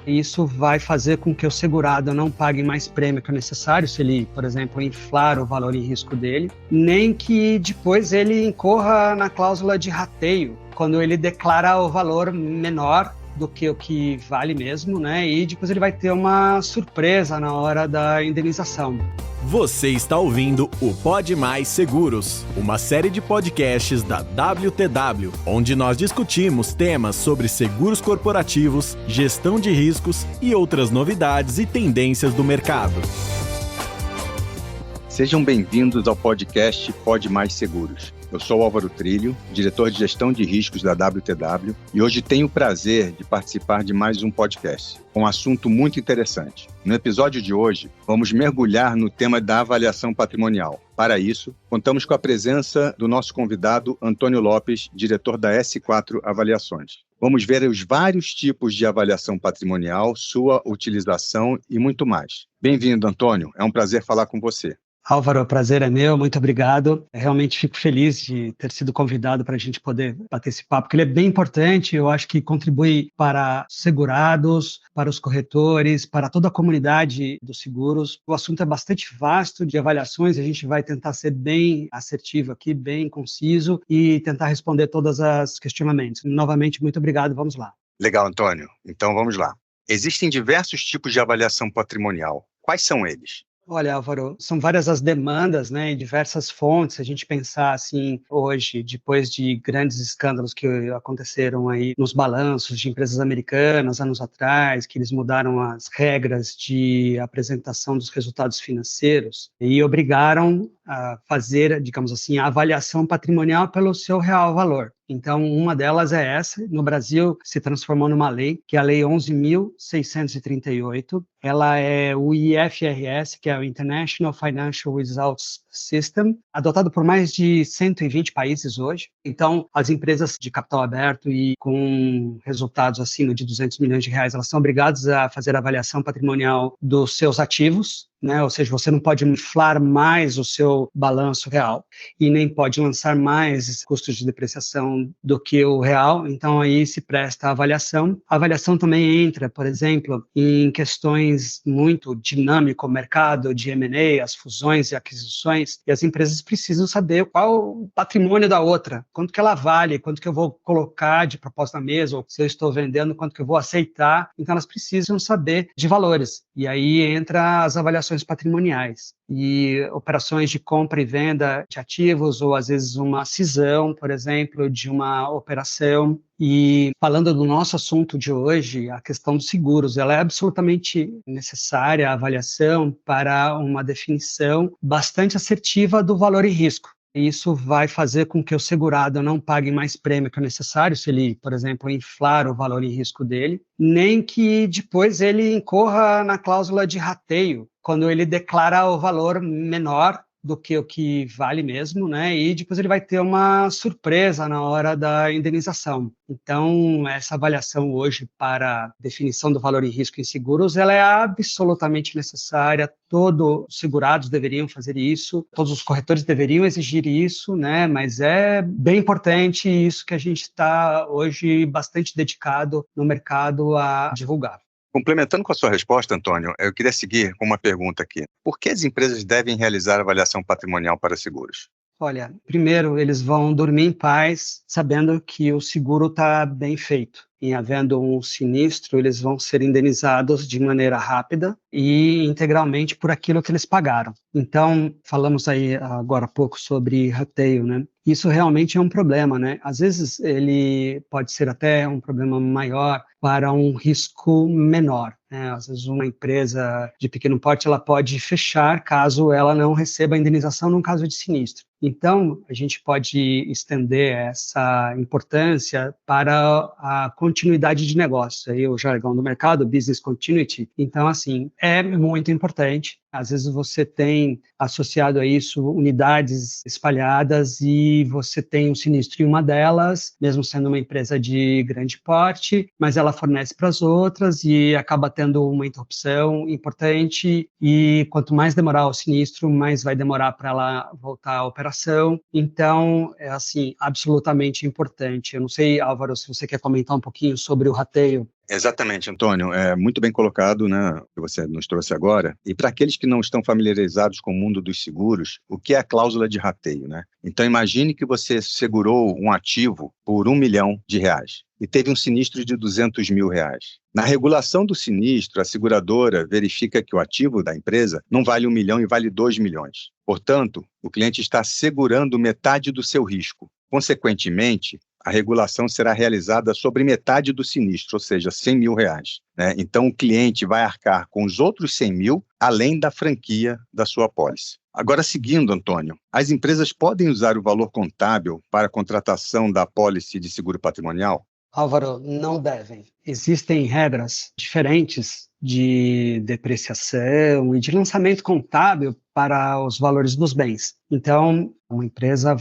Isso vai fazer com que o segurado não pague mais prêmio que o necessário, se ele, por exemplo, inflar o valor em risco dele, nem que depois ele incorra na cláusula de rateio, quando ele declara o valor menor do que o que vale mesmo, né? E depois ele vai ter uma surpresa na hora da indenização. Você está ouvindo o Pode Mais Seguros, uma série de podcasts da WTW, onde nós discutimos temas sobre seguros corporativos, gestão de riscos e outras novidades e tendências do mercado. Sejam bem-vindos ao podcast Pode Mais Seguros. Eu sou o Álvaro Trilho, diretor de gestão de riscos da WTW, e hoje tenho o prazer de participar de mais um podcast, com um assunto muito interessante. No episódio de hoje, vamos mergulhar no tema da avaliação patrimonial. Para isso, contamos com a presença do nosso convidado Antônio Lopes, diretor da S4 Avaliações. Vamos ver os vários tipos de avaliação patrimonial, sua utilização e muito mais. Bem-vindo, Antônio. É um prazer falar com você. Álvaro, o prazer é meu, muito obrigado. Realmente fico feliz de ter sido convidado para a gente poder bater esse papo, porque ele é bem importante, eu acho que contribui para os segurados, para os corretores, para toda a comunidade dos seguros. O assunto é bastante vasto de avaliações, a gente vai tentar ser bem assertivo aqui, bem conciso e tentar responder todos os questionamentos. Novamente, muito obrigado, vamos lá. Legal, Antônio. Então vamos lá. Existem diversos tipos de avaliação patrimonial. Quais são eles? Olha, Álvaro, são várias as demandas, né, em diversas fontes. Se a gente pensar assim, hoje, depois de grandes escândalos que aconteceram aí nos balanços de empresas americanas, anos atrás, que eles mudaram as regras de apresentação dos resultados financeiros e obrigaram a fazer, digamos assim, a avaliação patrimonial pelo seu real valor. Então, uma delas é essa. No Brasil, se transformou numa lei, que é a Lei 11.638. Ela é o IFRS, que é o International Financial Results System, adotado por mais de 120 países hoje. Então, as empresas de capital aberto e com resultados acima de 200 milhões de reais, elas são obrigadas a fazer a avaliação patrimonial dos seus ativos, né? Ou seja, você não pode inflar mais o seu balanço real e nem pode lançar mais custos de depreciação do que o real, então aí se presta a avaliação. A avaliação também entra, por exemplo, em questões muito dinâmico, o mercado de M&A, as fusões e aquisições, e as empresas precisam saber qual o patrimônio da outra, quanto que ela vale, quanto que eu vou colocar de proposta na mesa, ou se eu estou vendendo, quanto que eu vou aceitar, então elas precisam saber de valores, e aí entra as avaliações patrimoniais e operações de compra e venda de ativos ou às vezes uma cisão, por exemplo, de uma operação. E falando do nosso assunto de hoje, a questão dos seguros, ela é absolutamente necessária, a avaliação, para uma definição bastante assertiva do valor e risco. Isso vai fazer com que o segurado não pague mais prêmio que o necessário, se ele, por exemplo, inflar o valor em risco dele, nem que depois ele incorra na cláusula de rateio, quando ele declara o valor menor do que o que vale mesmo, né? E depois ele vai ter uma surpresa na hora da indenização. Então, essa avaliação hoje para definição do valor em risco em seguros, ela é absolutamente necessária. Todos os segurados deveriam fazer isso, todos os corretores deveriam exigir isso, né? Mas é bem importante isso que a gente está hoje bastante dedicado no mercado a divulgar. Complementando com a sua resposta, Antônio, eu queria seguir com uma pergunta aqui. Por que as empresas devem realizar avaliação patrimonial para seguros? Olha, primeiro, eles vão dormir em paz, sabendo que o seguro está bem feito. Em havendo um sinistro, eles vão ser indenizados de maneira rápida e integralmente por aquilo que eles pagaram. Então, falamos aí agora há pouco sobre rateio, né? Isso realmente é um problema, né? Às vezes ele pode ser até um problema maior para um risco menor, né? Às vezes uma empresa de pequeno porte ela pode fechar caso ela não receba a indenização num caso de sinistro. Então, a gente pode estender essa importância para a continuidade de negócio, aí o jargão do mercado, business continuity. Então, assim, é muito importante. Às vezes você tem associado a isso unidades espalhadas e você tem um sinistro em uma delas, mesmo sendo uma empresa de grande porte, mas ela fornece para as outras e acaba tendo uma interrupção importante e quanto mais demorar o sinistro, mais vai demorar para ela voltar à operação. Então, é assim, absolutamente importante. Eu não sei, Álvaro, se você quer comentar um pouquinho sobre o rateio. Exatamente, Antônio. É muito bem colocado, né, que você nos trouxe agora. E para aqueles que não estão familiarizados com o mundo dos seguros, o que é a cláusula de rateio, né? Então, imagine que você segurou um ativo por R$1 milhão e teve um sinistro de R$200 mil. Na regulação do sinistro, a seguradora verifica que o ativo da empresa não vale 1 milhão e vale 2 milhões. Portanto, o cliente está segurando metade do seu risco. Consequentemente, a regulação será realizada sobre metade do sinistro, ou seja, R$100 mil, né? Então, o cliente vai arcar com os outros 100 mil, além da franquia da sua apólice. Agora, seguindo, Antônio, as empresas podem usar o valor contábil para a contratação da apólice de seguro patrimonial? Álvaro, não devem. Existem regras diferentes de depreciação e de lançamento contábil para os valores dos bens. Então, uma empresa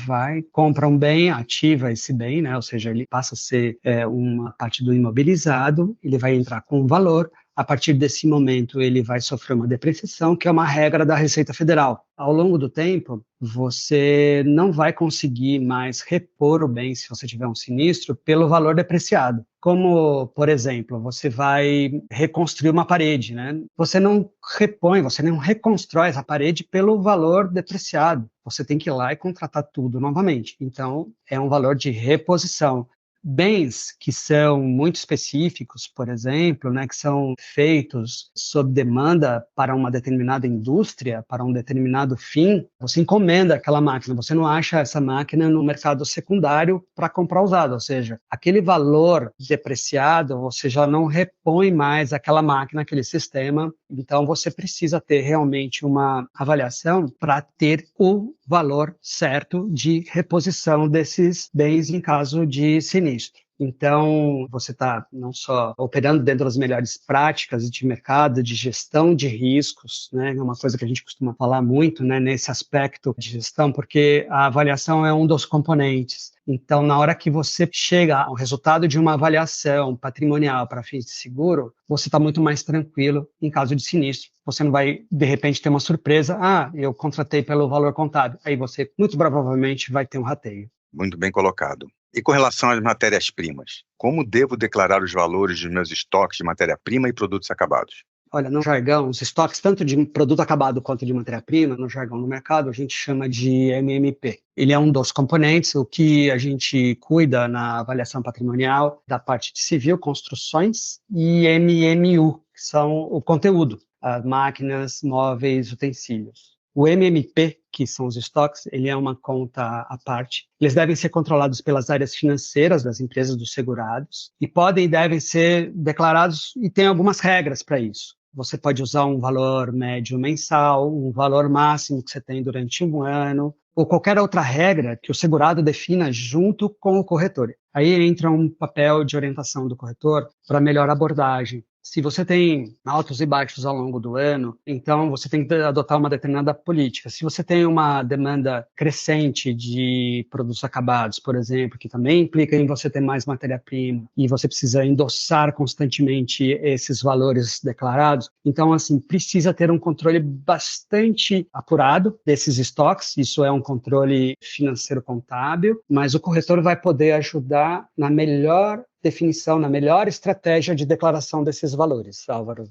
compra um bem, ativa esse bem, né? Ou seja, ele passa a ser uma parte do imobilizado, ele vai entrar com um valor. A partir desse momento, ele vai sofrer uma depreciação, que é uma regra da Receita Federal. Ao longo do tempo, você não vai conseguir mais repor o bem, se você tiver um sinistro, pelo valor depreciado. Como, por exemplo, você vai reconstruir uma parede, né? Você não repõe, você não reconstrói essa parede pelo valor depreciado. Você tem que ir lá e contratar tudo novamente. Então, é um valor de reposição. Bens que são muito específicos, por exemplo, né, que são feitos sob demanda para uma determinada indústria, para um determinado fim, você encomenda aquela máquina, você não acha essa máquina no mercado secundário para comprar usado, ou seja, aquele valor depreciado, você já não repõe mais aquela máquina, aquele sistema, então você precisa ter realmente uma avaliação para ter o valor certo de reposição desses bens em caso de sinistro. Então, você está não só operando dentro das melhores práticas de mercado, de gestão de riscos, né? É uma coisa que a gente costuma falar muito, né, nesse aspecto de gestão, porque a avaliação é um dos componentes. Então, na hora que você chega ao resultado de uma avaliação patrimonial para fins de seguro, você está muito mais tranquilo em caso de sinistro. Você não vai, de repente, ter uma surpresa. Eu contratei pelo valor contábil. Aí você, muito provavelmente, vai ter um rateio. Muito bem colocado. E com relação às matérias-primas, como devo declarar os valores dos meus estoques de matéria-prima e produtos acabados? Olha, no jargão, os estoques tanto de produto acabado quanto de matéria-prima, no jargão do mercado, a gente chama de MMP. Ele é um dos componentes, o que a gente cuida na avaliação patrimonial da parte de civil, construções, e MMU, que são o conteúdo, as máquinas, móveis, utensílios. O MMP, que são os estoques, ele é uma conta à parte. Eles devem ser controlados pelas áreas financeiras das empresas dos segurados e podem e devem ser declarados, e tem algumas regras para isso. Você pode usar um valor médio mensal, um valor máximo que você tem durante um ano, ou qualquer outra regra que o segurado defina junto com o corretor. Aí entra um papel de orientação do corretor para melhor abordagem. Se você tem altos e baixos ao longo do ano, então você tem que adotar uma determinada política. Se você tem uma demanda crescente de produtos acabados, por exemplo, que também implica em você ter mais matéria-prima e você precisa endossar constantemente esses valores declarados, então, assim, precisa ter um controle bastante apurado desses estoques. Isso é um controle financeiro contábil, mas o corretor vai poder ajudar na melhor definição, na melhor estratégia de declaração desses valores, Álvaro.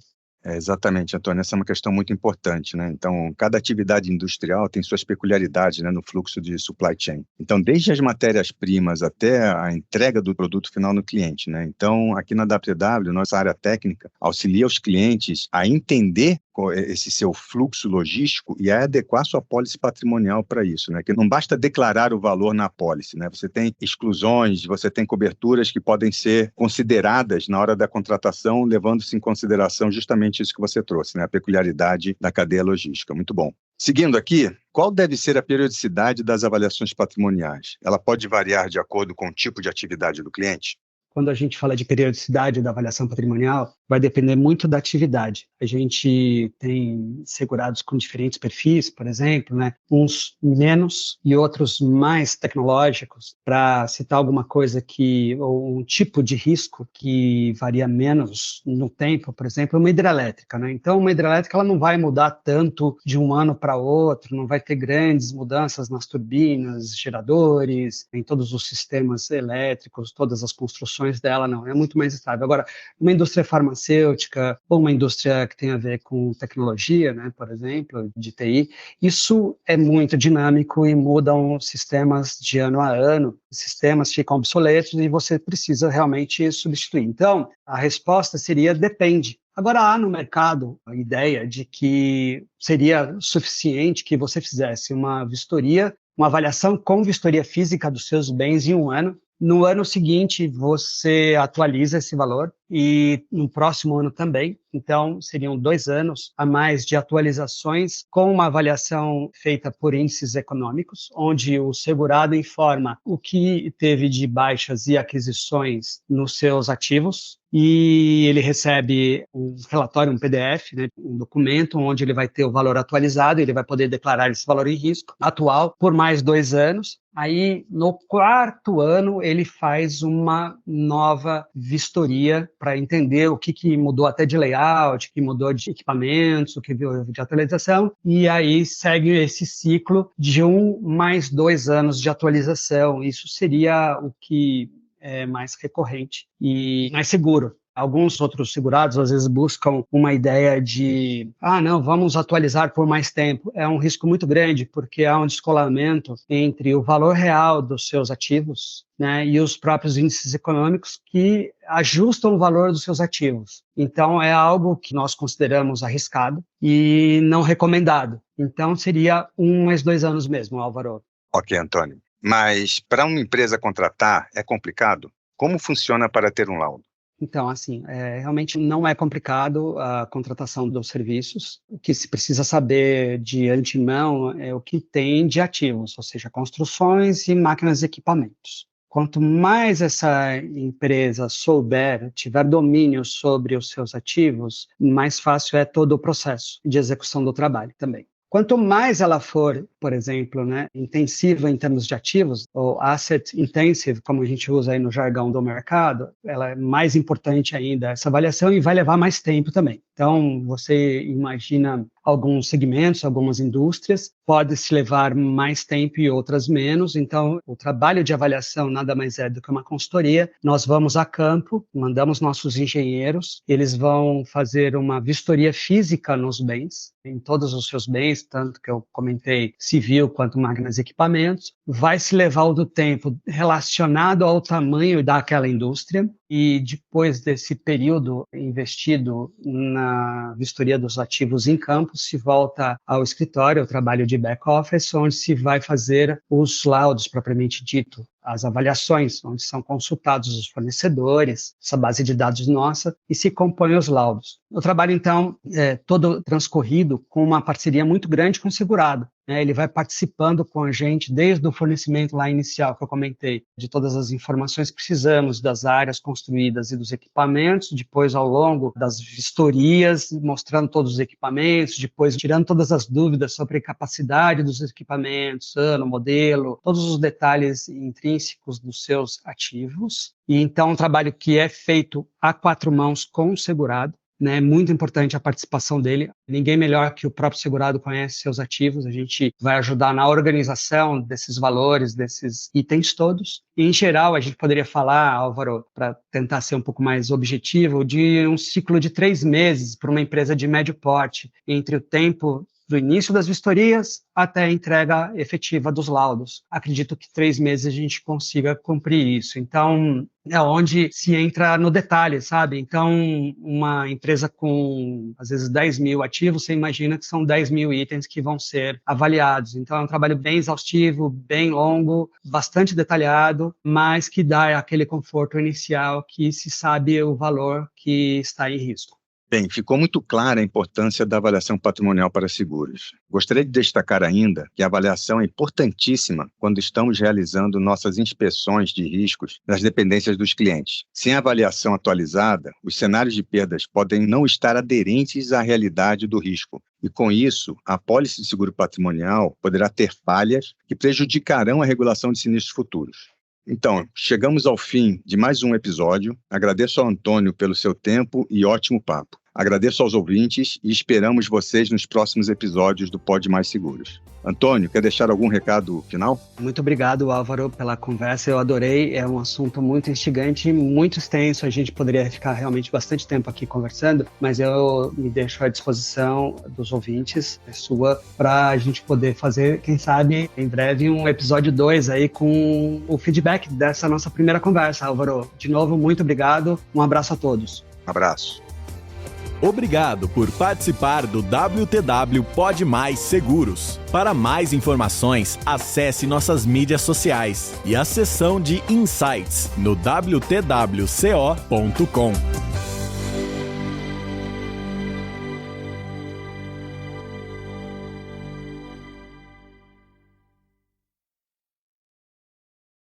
Exatamente, Antônio, essa é uma questão muito importante, né? Então, cada atividade industrial tem suas peculiaridades, né, no fluxo de supply chain. Então, desde as matérias-primas até a entrega do produto final no cliente, né? Então, aqui na WTW, nossa área técnica auxilia os clientes a entender esse seu fluxo logístico e a adequar sua apólice patrimonial para isso, né? Que não basta declarar o valor na apólice, né? Você tem exclusões, você tem coberturas que podem ser consideradas na hora da contratação, levando-se em consideração justamente isso que você trouxe, né? A peculiaridade da cadeia logística. Muito bom. Seguindo aqui, qual deve ser a periodicidade das avaliações patrimoniais? Ela pode variar de acordo com o tipo de atividade do cliente? Quando a gente fala de periodicidade da avaliação patrimonial, vai depender muito da atividade. A gente tem segurados com diferentes perfis, por exemplo, né? Uns menos e outros mais tecnológicos, para citar alguma coisa ou um tipo de risco que varia menos no tempo, por exemplo, uma hidrelétrica, né? Então, uma hidrelétrica ela não vai mudar tanto de um ano para outro, não vai ter grandes mudanças nas turbinas, geradores, em todos os sistemas elétricos, todas as construções dela, não. É muito mais estável. Agora, uma indústria farmacêutica ou uma indústria que tem a ver com tecnologia, né, por exemplo, de TI, isso é muito dinâmico e mudam sistemas de ano a ano, sistemas ficam obsoletos e você precisa realmente substituir. Então, a resposta seria depende. Agora, há no mercado a ideia de que seria suficiente que você fizesse uma vistoria, uma avaliação com vistoria física dos seus bens em um ano. No ano seguinte, você atualiza esse valor e no próximo ano também. Então, seriam 2 anos a mais de atualizações com uma avaliação feita por índices econômicos, onde o segurado informa o que teve de baixas e aquisições nos seus ativos, e ele recebe um relatório, um PDF, né, um documento onde ele vai ter o valor atualizado, ele vai poder declarar esse valor em risco atual por mais 2 anos. Aí, no 4º ano, ele faz uma nova vistoria para entender o que mudou até de layout, o que mudou de equipamentos, o que viu de atualização, e aí segue esse ciclo de 1 mais 2 anos de atualização. Isso seria o que é mais recorrente e mais seguro. Alguns outros segurados, às vezes, buscam uma ideia de não, vamos atualizar por mais tempo. É um risco muito grande, porque há um descolamento entre o valor real dos seus ativos, né, e os próprios índices econômicos que ajustam o valor dos seus ativos. Então, é algo que nós consideramos arriscado e não recomendado. Então, seria 1 mais 2 anos mesmo, Álvaro. Ok, Antônio. Mas para uma empresa contratar, é complicado? Como funciona para ter um laudo? Então, assim, realmente não é complicado a contratação dos serviços. O que se precisa saber de antemão é o que tem de ativos, ou seja, construções e máquinas e equipamentos. Quanto mais essa empresa tiver domínio sobre os seus ativos, mais fácil é todo o processo de execução do trabalho também. Quanto mais ela for, por exemplo, né, intensiva em termos de ativos, ou asset intensive, como a gente usa aí no jargão do mercado, ela é mais importante ainda essa avaliação e vai levar mais tempo também. Então, você imagina alguns segmentos, algumas indústrias, pode se levar mais tempo e outras menos. Então, o trabalho de avaliação nada mais é do que uma consultoria. Nós vamos a campo, mandamos nossos engenheiros, eles vão fazer uma vistoria física nos bens, em todos os seus bens, tanto que eu comentei, civil quanto máquinas e equipamentos. Vai se levar o do tempo relacionado ao tamanho daquela indústria. E depois desse período investido na vistoria dos ativos em campo, se volta ao escritório, ao trabalho de back-office, onde se vai fazer os laudos propriamente dito, as avaliações, onde são consultados os fornecedores, essa base de dados nossa, e se compõem os laudos. O trabalho, então, é todo transcorrido com uma parceria muito grande com o segurado. Ele vai participando com a gente desde o fornecimento lá inicial que eu comentei, de todas as informações que precisamos das áreas construídas e dos equipamentos, depois ao longo das vistorias, mostrando todos os equipamentos, depois tirando todas as dúvidas sobre a capacidade dos equipamentos, ano, modelo, todos os detalhes intrínsecos dos seus ativos. E então, um trabalho que é feito a 4 mãos com o segurado. É muito importante a participação dele. Ninguém melhor que o próprio segurado conhece seus ativos. A gente vai ajudar na organização desses valores, desses itens todos. E, em geral, a gente poderia falar, Álvaro, para tentar ser um pouco mais objetivo, de um ciclo de 3 meses para uma empresa de médio porte, entre o tempo do início das vistorias até a entrega efetiva dos laudos. Acredito que 3 meses a gente consiga cumprir isso. Então, é onde se entra no detalhe, sabe? Então, uma empresa com, às vezes, 10 mil ativos, você imagina que são 10 mil itens que vão ser avaliados. Então, é um trabalho bem exaustivo, bem longo, bastante detalhado, mas que dá aquele conforto inicial que se sabe o valor que está em risco. Bem, ficou muito clara a importância da avaliação patrimonial para seguros. Gostaria de destacar ainda que a avaliação é importantíssima quando estamos realizando nossas inspeções de riscos nas dependências dos clientes. Sem a avaliação atualizada, os cenários de perdas podem não estar aderentes à realidade do risco. E, com isso, a apólice de seguro patrimonial poderá ter falhas que prejudicarão a regulação de sinistros futuros. Então, chegamos ao fim de mais um episódio. Agradeço ao Antônio pelo seu tempo e ótimo papo. Agradeço aos ouvintes e esperamos vocês nos próximos episódios do Pod Mais Seguros. Antônio, quer deixar algum recado final? Muito obrigado, Álvaro, pela conversa. Eu adorei. É um assunto muito instigante, muito extenso. A gente poderia ficar realmente bastante tempo aqui conversando, mas eu me deixo à disposição dos ouvintes, sua, para a gente poder fazer, quem sabe, em breve, um episódio 2 aí com o feedback dessa nossa primeira conversa, Álvaro. De novo, muito obrigado. Um abraço a todos. Um abraço. Obrigado por participar do WTW Pod Mais Seguros. Para mais informações, acesse nossas mídias sociais e a seção de Insights no wtwco.com.